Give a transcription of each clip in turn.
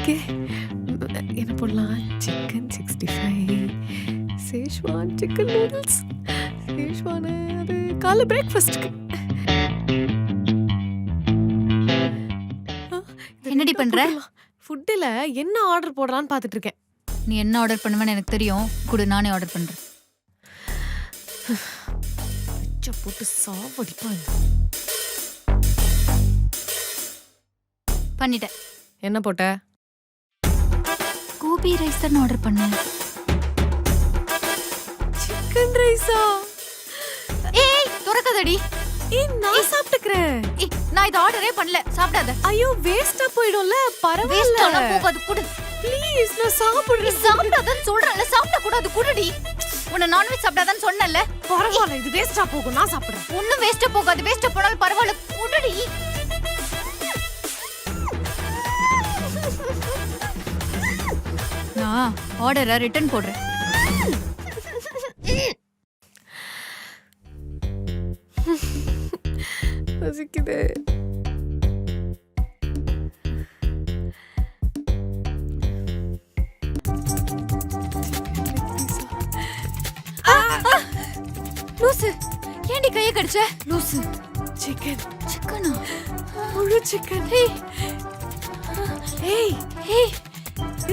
இருக்கே. என்ன போடலாம்? Chicken 65, Schezwan chicken noodles. Schezwan அது காலை பிரேக்ஃபாஸ்ட்க்கு. என்னடி பண்ற? ஃபுட்டில் என்ன ஆர்டர் போடலான்னு பார்த்துட்டு இருக்கேன். நீ என்ன ஆர்டர் பண்ணுவேன்னு எனக்கு தெரியும். கூட நானே ஆர்டர் பண்றேன். போட்டு சாவடிப்பாங்க. பண்ணிட்டேன். என்ன போட்ட? கோபி ரைஸ் தான் ஆர்டர் பண்ணேன். சிக்கன் ரைஸா? ஏய் துறக்காதடி. நான் சாப்பிட்டுக்கிறேன். நான் இது ஆர்டரே பண்ணல. சாப்பிடாத. ஐயோ வேஸ்டா போயிடும்ல. பரவாயில்ல. வேஸ்டா போகாது குடு. ப்ளீஸ் நான் சாப்பிடுறேன். சாப்பிடாதன்னு சொல்றேன்ல. சாப்பிட கூடாது குடுடி. உன்னை நான்வெஜ் சாப்பிடாதன்னு சொன்னேன்ல. பரவாயில்ல இது வேஸ்டா போகும். நான் சாப்பிடுறேன். ஒண்ணும் வேஸ்டா போகாது. வேஸ்டா போனாலும் பரவாயில்ல குடுடி. நான் ஆர்டரை ரிட்டர்ன் போடுறேன். பசிக்குது. லூசு ஏண்டி கையை கடிச்ச? லூசு. சிக்கன். சிக்கனா? முழு சிக்கன். ஏய் ஏய்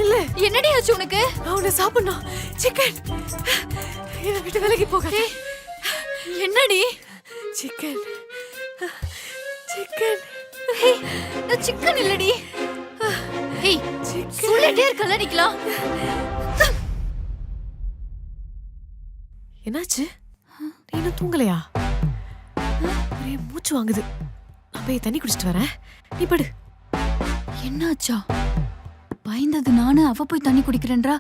இல்ல. என்னடி ஆச்சு உனக்கு? நான் உன்னை சாப்பிடணும். சிக்கன். என்னை விட்டு விலகி போகாத. என்னடி? சிக்கன். சிக்கன். ஏய் நான் சிக்கன் இல்லடி. ஏய் சொல்லிட்டே இருக்கல நிக்கலாம். என்னாச்சு? நீ இன்னும் தூங்கலையா? ஒரே மூச்சு வாங்குது. நான் போய் தண்ணி குடிச்சிட்டு வரேன். நீ படு. என்னாச்சா? பயந்தது நானு. அவ போய் தண்ணி குடிக்கிறேன்றா.